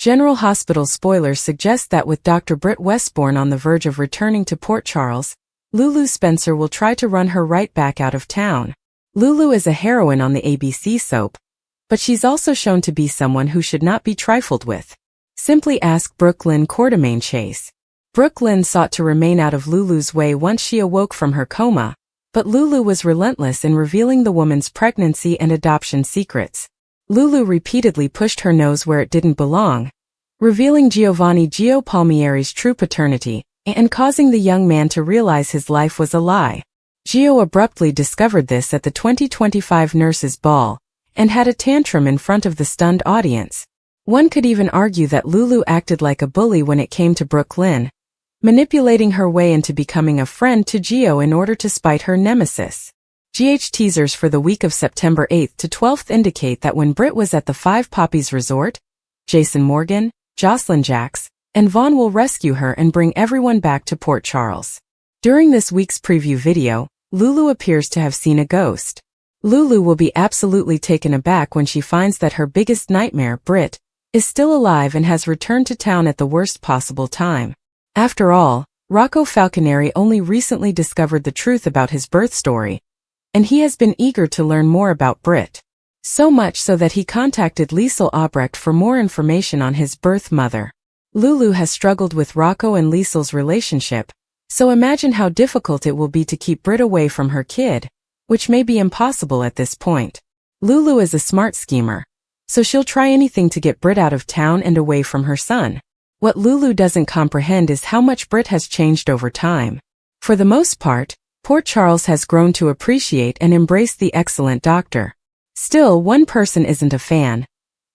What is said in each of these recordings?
General Hospital spoilers suggest that with Dr. Britt Westbourne on the verge of returning to Port Charles, Lulu Spencer will try to run her right back out of town. Lulu is a heroine on the ABC soap, but she's also shown to be someone who should not be trifled with. Simply ask Brooke Lynn Quartermaine Chase. Brooke Lynn sought to remain out of Lulu's way once she awoke from her coma, but Lulu was relentless in revealing the woman's pregnancy and adoption secrets. Lulu repeatedly pushed her nose where it didn't belong, revealing Giovanni Gio Palmieri's true paternity, and causing the young man to realize his life was a lie. Gio abruptly discovered this at the 2025 Nurses' Ball, and had a tantrum in front of the stunned audience. One could even argue that Lulu acted like a bully when it came to Brooke Lynn, manipulating her way into becoming a friend to Gio in order to spite her nemesis. GH teasers for the week of September 8th to 12th indicate that when Britt was at the Five Poppies Resort, Jason Morgan, Jocelyn Jacks, and Vaughn will rescue her and bring everyone back to Port Charles. During this week's preview video, Lulu appears to have seen a ghost. Lulu will be absolutely taken aback when she finds that her biggest nightmare, Britt, is still alive and has returned to town at the worst possible time. After all, Rocco Falconeri only recently discovered the truth about his birth story, and he has been eager to learn more about Britt. So much so that he contacted Liesl Obrecht for more information on his birth mother. Lulu has struggled with Rocco and Liesl's relationship, so imagine how difficult it will be to keep Britt away from her kid, which may be impossible at this point. Lulu is a smart schemer, so she'll try anything to get Britt out of town and away from her son. What Lulu doesn't comprehend is how much Britt has changed over time. For the most part, Port Charles has grown to appreciate and embrace the excellent doctor. Still, one person isn't a fan: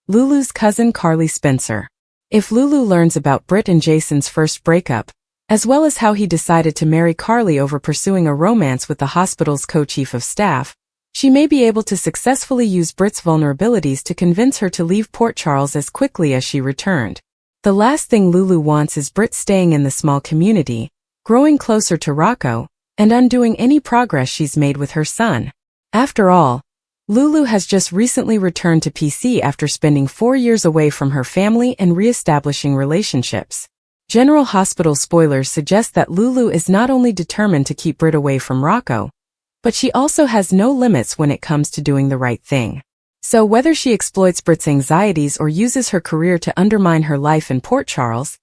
Lulu's cousin Carly Spencer. If Lulu learns about Britt and Jason's first breakup, as well as how he decided to marry Carly over pursuing a romance with the hospital's co-chief of staff, she may be able to successfully use Britt's vulnerabilities to convince her to leave Port Charles as quickly as she returned. The last thing Lulu wants is Britt staying in the small community, growing closer to Rocco, and undoing any progress she's made with her son. After all, Lulu has just recently returned to PC after spending 4 years away from her family and re-establishing relationships. General Hospital spoilers suggest that Lulu is not only determined to keep Britt away from Rocco, but she also has no limits when it comes to doing the right thing. So whether she exploits Britt's anxieties or uses her career to undermine her life in Port Charles,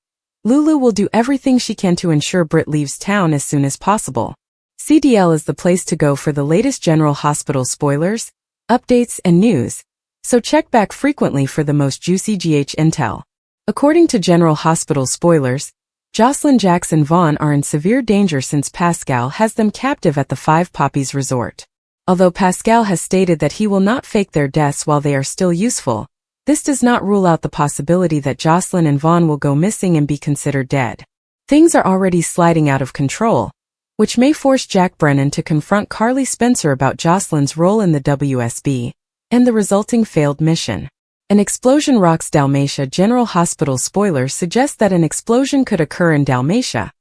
Lulu will do everything she can to ensure Britt leaves town as soon as possible. CDL is the place to go for the latest General Hospital spoilers, updates, and news, so check back frequently for the most juicy GH intel. According to General Hospital spoilers, Jocelyn, Jacks, and Vaughn are in severe danger since Pascal has them captive at the Five Poppies Resort. Although Pascal has stated that he will not fake their deaths while they are still useful, this does not rule out the possibility that Jocelyn and Vaughn will go missing and be considered dead. Things are already sliding out of control, which may force Jack Brennan to confront Carly Spencer about Jocelyn's role in the WSB and the resulting failed mission. An explosion rocks Dalmatia. General Hospital spoilers suggest that an explosion could occur in Dalmatia,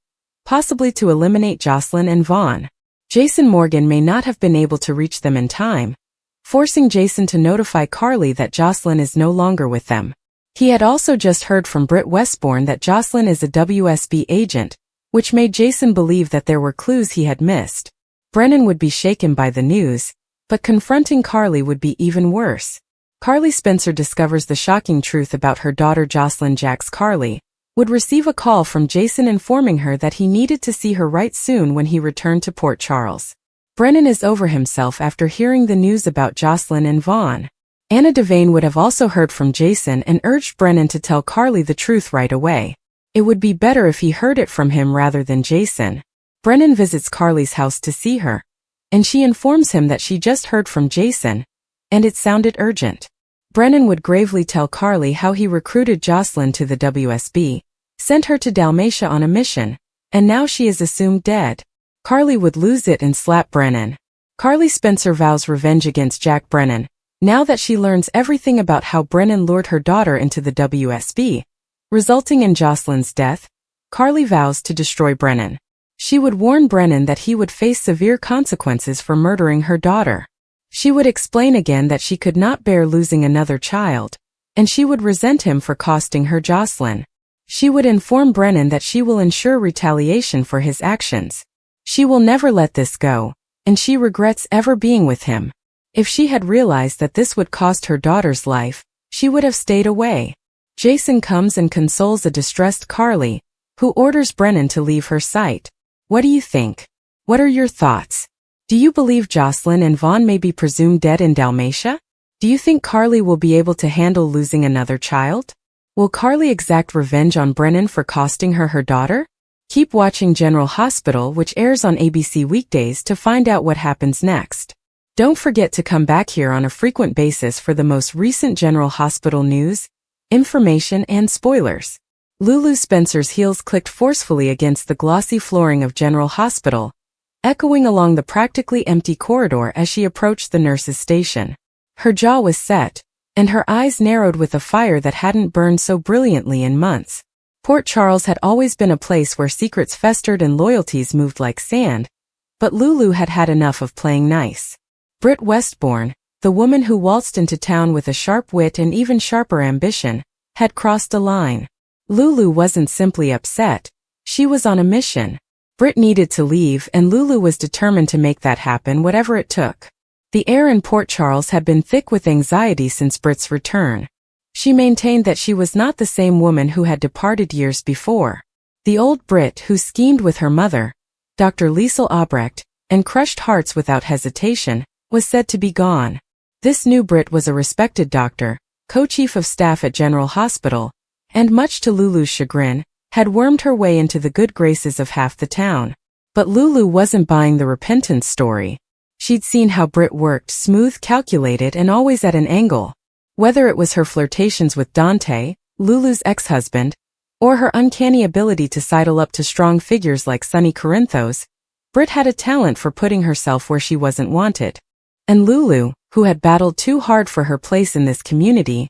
possibly to eliminate Jocelyn and Vaughn. Jason Morgan may not have been able to reach them in time, forcing Jason to notify Carly that Jocelyn is no longer with them. He had also just heard from Britt Westbourne that Jocelyn is a WSB agent, which made Jason believe that there were clues he had missed. Brennan would be shaken by the news, but confronting Carly would be even worse. Carly Spencer discovers the shocking truth about her daughter Jocelyn. Jacks Carly would receive a call from Jason informing her that he needed to see her right soon when he returned to Port Charles. Brennan is over himself after hearing the news about Jocelyn and Vaughn. Anna Devane would have also heard from Jason and urged Brennan to tell Carly the truth right away. It would be better if he heard it from him rather than Jason. Brennan visits Carly's house to see her, and she informs him that she just heard from Jason, and it sounded urgent. Brennan would gravely tell Carly how he recruited Jocelyn to the WSB, sent her to Dalmatia on a mission, and now she is assumed dead. Carly would lose it and slap Brennan. Carly Spencer vows revenge against Jack Brennan, now that she learns everything about how Brennan lured her daughter into the WSB, resulting in Jocelyn's death. Carly vows to destroy Brennan. She would warn Brennan that he would face severe consequences for murdering her daughter. She would explain again that she could not bear losing another child, and she would resent him for costing her Jocelyn. She would inform Brennan that she will ensure retaliation for his actions. She will never let this go, and she regrets ever being with him. If she had realized that this would cost her daughter's life, she would have stayed away. Jason comes and consoles a distressed Carly, who orders Brennan to leave her sight. What do you think? What are your thoughts? Do you believe Jocelyn and Vaughn may be presumed dead in Dalmatia? Do you think Carly will be able to handle losing another child? Will Carly exact revenge on Brennan for costing her daughter? Keep watching General Hospital, which airs on ABC weekdays, to find out what happens next. Don't forget to come back here on a frequent basis for the most recent General Hospital news, information, and spoilers. Lulu Spencer's heels clicked forcefully against the glossy flooring of General Hospital, echoing along the practically empty corridor as she approached the nurse's station. Her jaw was set, and her eyes narrowed with a fire that hadn't burned so brilliantly in months. Port Charles had always been a place where secrets festered and loyalties moved like sand, but Lulu had had enough of playing nice. Britt Westbourne, the woman who waltzed into town with a sharp wit and even sharper ambition, had crossed a line. Lulu wasn't simply upset, she was on a mission. Britt needed to leave, and Lulu was determined to make that happen, whatever it took. The air in Port Charles had been thick with anxiety since Britt's return. She maintained that she was not the same woman who had departed years before. The old Britt who schemed with her mother, Dr. Liesel Albrecht, and crushed hearts without hesitation, was said to be gone. This new Britt was a respected doctor, co-chief of staff at General Hospital, and much to Lulu's chagrin, had wormed her way into the good graces of half the town. But Lulu wasn't buying the repentance story. She'd seen how Britt worked, smooth, calculated, and always at an angle. Whether it was her flirtations with Dante, Lulu's ex-husband, or her uncanny ability to sidle up to strong figures like Sonny Corinthos, Britt had a talent for putting herself where she wasn't wanted. And Lulu, who had battled too hard for her place in this community,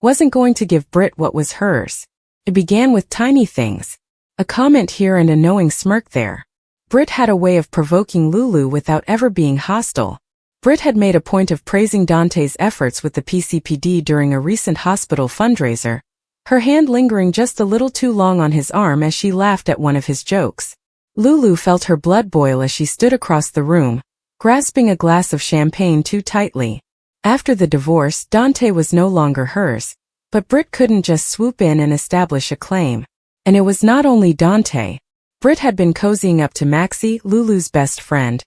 wasn't going to give Britt what was hers. It began with tiny things, a comment here and a knowing smirk there. Britt had a way of provoking Lulu without ever being hostile. Britt had made a point of praising Dante's efforts with the PCPD during a recent hospital fundraiser, her hand lingering just a little too long on his arm as she laughed at one of his jokes. Lulu felt her blood boil as she stood across the room, grasping a glass of champagne too tightly. After the divorce, Dante was no longer hers, but Britt couldn't just swoop in and establish a claim. And it was not only Dante. Britt had been cozying up to Maxie, Lulu's best friend,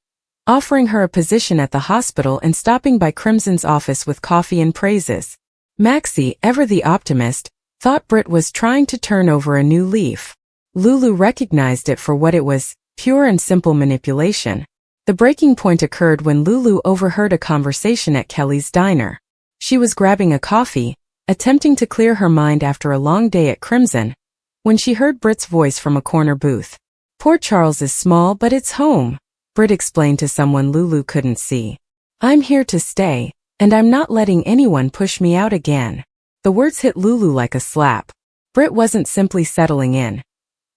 offering her a position at the hospital and stopping by Crimson's office with coffee and praises. Maxie, ever the optimist, thought Britt was trying to turn over a new leaf. Lulu recognized it for what it was, pure and simple manipulation. The breaking point occurred when Lulu overheard a conversation at Kelly's diner. She was grabbing a coffee, attempting to clear her mind after a long day at Crimson, when she heard Britt's voice from a corner booth. Port Charles is small, but it's home, Britt explained to someone Lulu couldn't see. I'm here to stay, and I'm not letting anyone push me out again. The words hit Lulu like a slap. Britt wasn't simply settling in.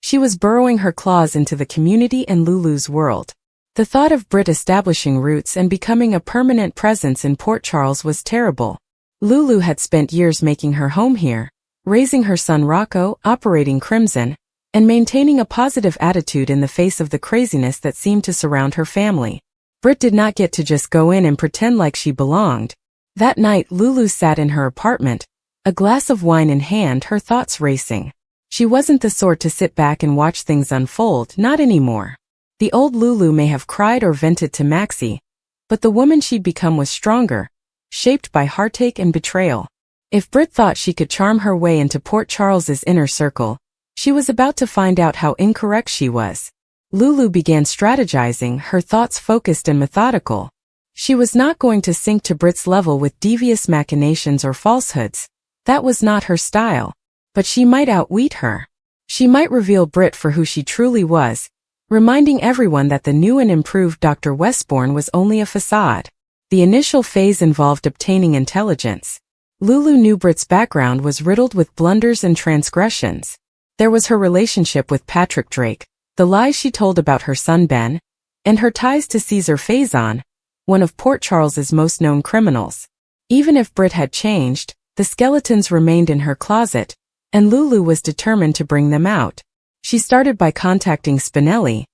She was burrowing her claws into the community and Lulu's world. The thought of Britt establishing roots and becoming a permanent presence in Port Charles was terrible. Lulu had spent years making her home here, raising her son Rocco, operating Crimson, and maintaining a positive attitude in the face of the craziness that seemed to surround her family. Britt did not get to just go in and pretend like she belonged. That night Lulu sat in her apartment, a glass of wine in hand, her thoughts racing. She wasn't the sort to sit back and watch things unfold, not anymore. The old Lulu may have cried or vented to Maxie, but the woman she'd become was stronger, shaped by heartache and betrayal. If Britt thought she could charm her way into Port Charles's inner circle, she was about to find out how incorrect she was. Lulu began strategizing, her thoughts focused and methodical. She was not going to sink to Britt's level with devious machinations or falsehoods. That was not her style. But she might outwit her. She might reveal Britt for who she truly was, reminding everyone that the new and improved Dr. Westbourne was only a facade. The initial phase involved obtaining intelligence. Lulu knew Britt's background was riddled with blunders and transgressions. There was her relationship with Patrick Drake, the lies she told about her son Ben, and her ties to Caesar Faison, one of Port Charles's most known criminals. Even if Britt had changed, The skeletons remained in her closet, and Lulu was determined to bring them out. She started by contacting Spinelli,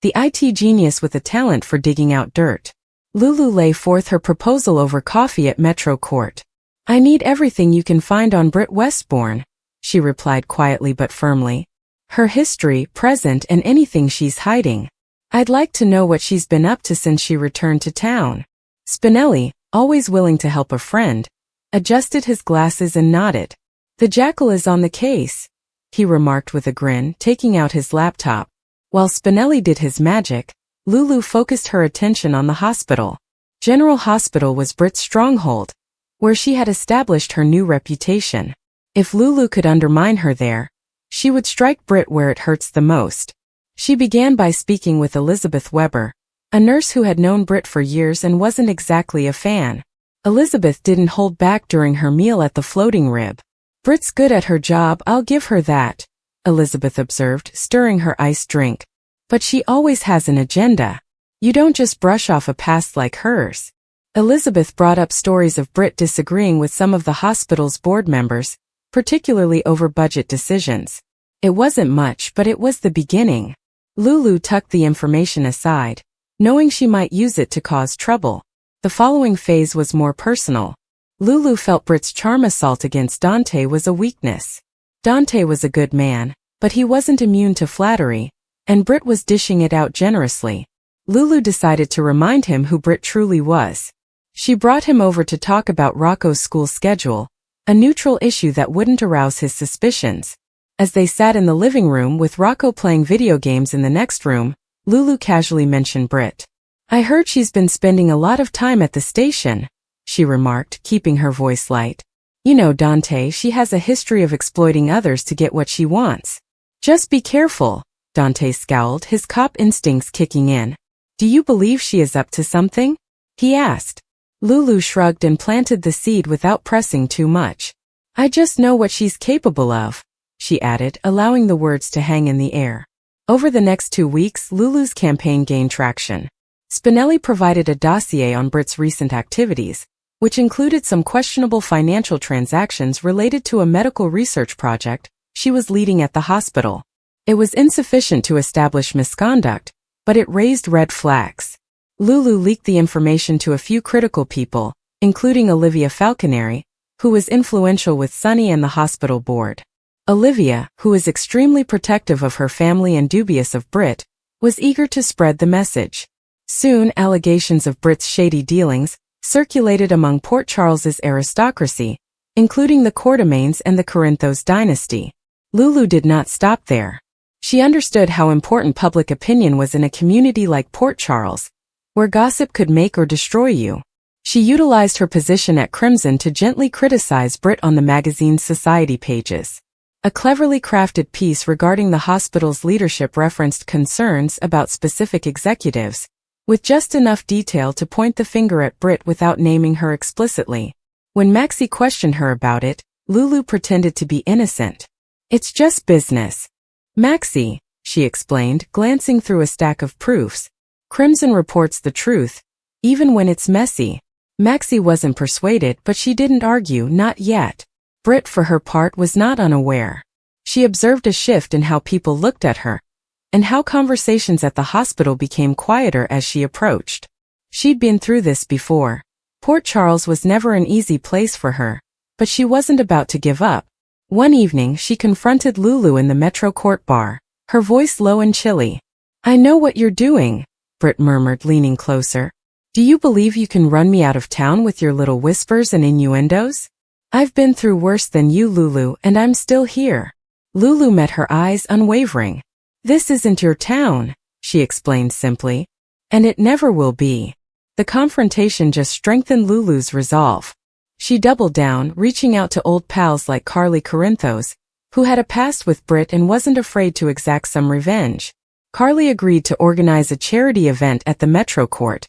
the IT genius with a talent for digging out dirt. Lulu lay forth her proposal over coffee at Metro Court. "I need everything you can find on Britt Westbourne," she replied quietly but firmly. "Her history, present, and anything she's hiding. I'd like to know what she's been up to since she returned to town." Spinelli, always willing to help a friend, adjusted his glasses and nodded. "The jackal is on the case," he remarked with a grin, taking out his laptop. While Spinelli did his magic, Lulu focused her attention on the hospital. General Hospital was Britt's stronghold, where she had established her new reputation. If Lulu could undermine her there, she would strike Britt where it hurts the most. She began by speaking with Elizabeth Weber, a nurse who had known Britt for years and wasn't exactly a fan. Elizabeth didn't hold back during her meal at the Floating Rib. "Britt's good at her job, I'll give her that," Elizabeth observed, stirring her iced drink. "But she always has an agenda. You don't just brush off a past like hers." Elizabeth brought up stories of Britt disagreeing with some of the hospital's board members, particularly over budget decisions. It wasn't much, but it was the beginning. Lulu tucked the information aside, knowing she might use it to cause trouble. The following phase was more personal. Lulu felt Britt's charm assault against Dante was a weakness. Dante was a good man, but he wasn't immune to flattery, and Britt was dishing it out generously. Lulu decided to remind him who Britt truly was. She brought him over to talk about Rocco's school schedule, a neutral issue that wouldn't arouse his suspicions. As they sat in the living room with Rocco playing video games in the next room, Lulu casually mentioned Britt. "I heard she's been spending a lot of time at the station," she remarked, keeping her voice light. "You know Dante, she has a history of exploiting others to get what she wants." "Just be careful," Dante scowled, his cop instincts kicking in. "Do you believe she is up to something?" he asked. Lulu shrugged and planted the seed without pressing too much. "I just know what she's capable of," she added, allowing the words to hang in the air. Over the next 2 weeks, Lulu's campaign gained traction. Spinelli provided a dossier on Britt's recent activities, which included some questionable financial transactions related to a medical research project she was leading at the hospital. It was insufficient to establish misconduct, but it raised red flags. Lulu leaked the information to a few critical people, including Olivia Falconeri, who was influential with Sunny and the hospital board. Olivia, who was extremely protective of her family and dubious of Britt, was eager to spread the message. Soon, allegations of Britt's shady dealings circulated among Port Charles's aristocracy, including the Quartermaines and the Corinthos dynasty. Lulu did not stop there. She understood how important public opinion was in a community like Port Charles, where gossip could make or destroy you. She utilized her position at Crimson to gently criticize Britt on the magazine's society pages. A cleverly crafted piece regarding the hospital's leadership referenced concerns about specific executives, with just enough detail to point the finger at Britt without naming her explicitly. When Maxie questioned her about it, Lulu pretended to be innocent. "It's just business, Maxie," she explained, glancing through a stack of proofs. "Crimson reports the truth, even when it's messy." Maxie wasn't persuaded, but she didn't argue, not yet. Britt, for her part, was not unaware. She observed a shift in how people looked at her, and how conversations at the hospital became quieter as she approached. She'd been through this before. Port Charles was never an easy place for her, but she wasn't about to give up. One evening she confronted Lulu in the Metro Court bar, her voice low and chilly. "I know what you're doing," Britt murmured, leaning closer. "Do you believe you can run me out of town with your little whispers and innuendos? I've been through worse than you, Lulu, and I'm still here." Lulu met her eyes, unwavering. "This isn't your town," she explained simply. "And it never will be." The confrontation just strengthened Lulu's resolve. She doubled down, reaching out to old pals like Carly Corinthos, who had a past with Britt and wasn't afraid to exact some revenge. Carly agreed to organize a charity event at the Metro Court,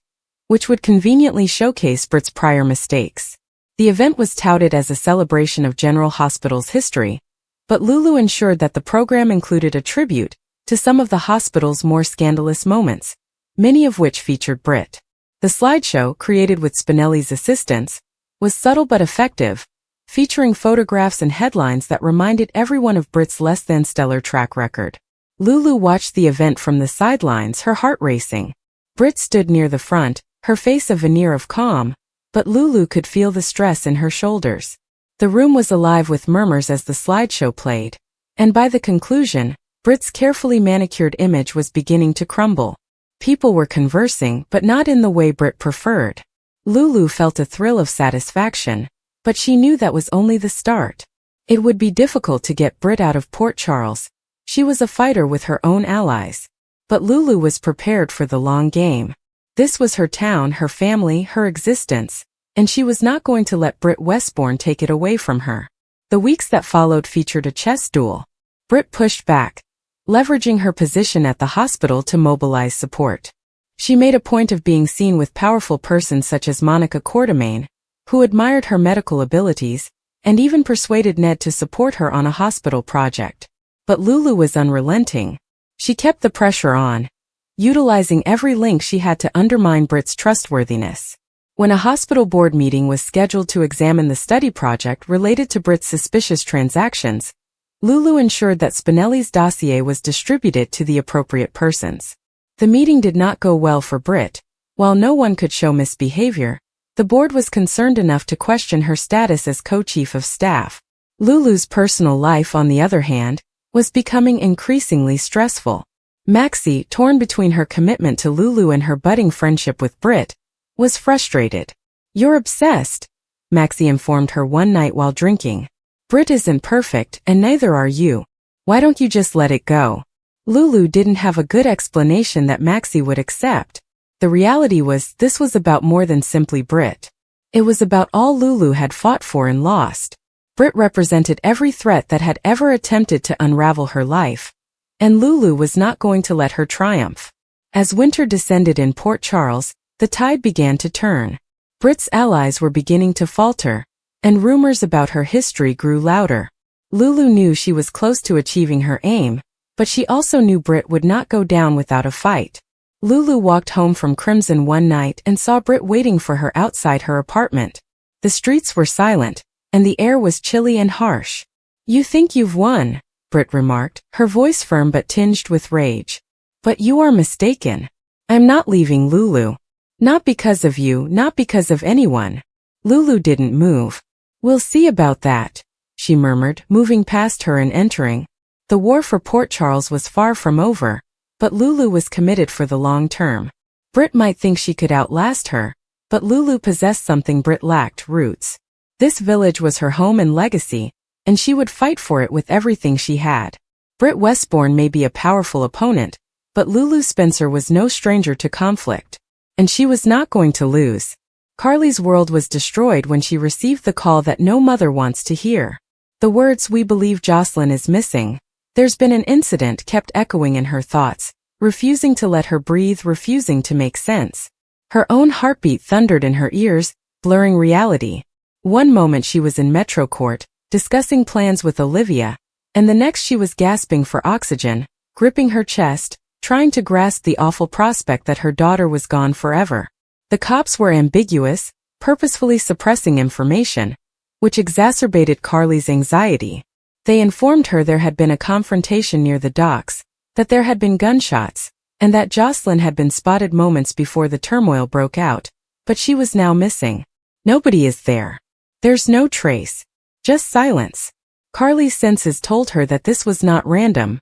which would conveniently showcase Britt's prior mistakes. The event was touted as a celebration of General Hospital's history, but Lulu ensured that the program included a tribute to some of the hospital's more scandalous moments, many of which featured Britt. The slideshow, created with Spinelli's assistance, was subtle but effective, featuring photographs and headlines that reminded everyone of Britt's less-than-stellar track record. Lulu watched the event from the sidelines, her heart racing. Britt stood near the front, her face a veneer of calm, but Lulu could feel the stress in her shoulders. The room was alive with murmurs as the slideshow played, and by the conclusion, Britt's carefully manicured image was beginning to crumble. People were conversing, but not in the way Britt preferred. Lulu felt a thrill of satisfaction, but she knew that was only the start. It would be difficult to get Britt out of Port Charles. She was a fighter with her own allies. But Lulu was prepared for the long game. This was her town, her family, her existence, and she was not going to let Britt Westbourne take it away from her. The weeks that followed featured a chess duel. Britt pushed back, leveraging her position at the hospital to mobilize support. She made a point of being seen with powerful persons such as Monica Quartermain, who admired her medical abilities, and even persuaded Ned to support her on a hospital project. But Lulu was unrelenting. She kept the pressure on, utilizing every link she had to undermine Britt's trustworthiness. When a hospital board meeting was scheduled to examine the study project related to Britt's suspicious transactions, Lulu ensured that Spinelli's dossier was distributed to the appropriate persons. The meeting did not go well for Britt. While no one could show misbehavior, the board was concerned enough to question her status as co-chief of staff. Lulu's personal life, on the other hand, was becoming increasingly stressful. Maxie, torn between her commitment to Lulu and her budding friendship with Britt, was frustrated. "You're obsessed," Maxie informed her one night while drinking. "Britt isn't perfect, and neither are you. Why don't you just let it go?" Lulu didn't have a good explanation that Maxie would accept. The reality was, this was about more than simply Britt. It was about all Lulu had fought for and lost. Britt represented every threat that had ever attempted to unravel her life, and Lulu was not going to let her triumph. As winter descended in Port Charles, the tide began to turn. Britt's allies were beginning to falter, and rumors about her history grew louder. Lulu knew she was close to achieving her aim, but she also knew Britt would not go down without a fight. Lulu walked home from Crimson one night and saw Britt waiting for her outside her apartment. The streets were silent, and the air was chilly and harsh. "You think you've won," Britt remarked, her voice firm but tinged with rage. "But you are mistaken. I'm not leaving Lulu. Not because of you, not because of anyone." Lulu didn't move. "We'll see about that," she murmured, moving past her and entering. The war for Port Charles was far from over, but Lulu was committed for the long term. Britt might think she could outlast her, but Lulu possessed something Britt lacked: roots. This village was her home and legacy, and she would fight for it with everything she had. Britt Westbourne may be a powerful opponent, but Lulu Spencer was no stranger to conflict. And she was not going to lose. Carly's world was destroyed when she received the call that no mother wants to hear. The words, "We believe Jocelyn is missing. There's been an incident," kept echoing in her thoughts, refusing to let her breathe, refusing to make sense. Her own heartbeat thundered in her ears, blurring reality. One moment she was in Metro Court, discussing plans with Olivia, and the next she was gasping for oxygen, gripping her chest, trying to grasp the awful prospect that her daughter was gone forever. The cops were ambiguous, purposefully suppressing information, which exacerbated Carly's anxiety. They informed her there had been a confrontation near the docks, that there had been gunshots, and that Jocelyn had been spotted moments before the turmoil broke out, but she was now missing. Nobody is there. There's no trace. Just silence. Carly's senses told her that this was not random.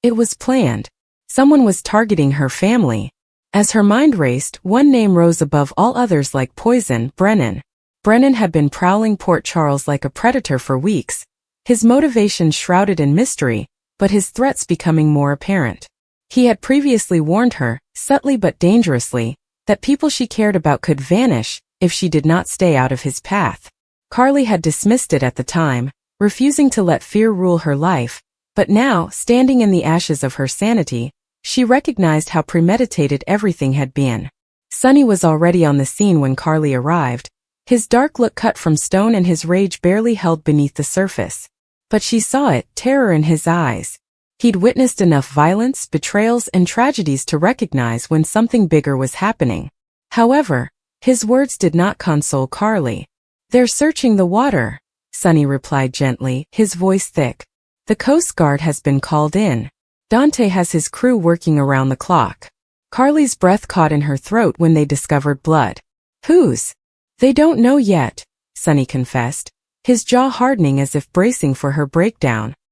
It was planned. Someone was targeting her family. As her mind raced, one name rose above all others like poison: Brennan. Brennan had been prowling Port Charles like a predator for weeks, his motivations shrouded in mystery, but his threats becoming more apparent. He had previously warned her, subtly but dangerously, that people she cared about could vanish if she did not stay out of his path. Carly had dismissed it at the time, refusing to let fear rule her life, but now, standing in the ashes of her sanity, she recognized how premeditated everything had been. Sonny was already on the scene when Carly arrived, his dark look cut from stone and his rage barely held beneath the surface. But she saw it, terror in his eyes. He'd witnessed enough violence, betrayals, and tragedies to recognize when something bigger was happening. However, his words did not console Carly. "They're searching the water," Sunny replied gently, his voice thick. The Coast Guard has been called in. Dante has his crew working around the clock. Carly's breath caught in her throat when they discovered blood. Whose? They don't know yet, Sunny confessed, his jaw hardening as if bracing for her breakdown.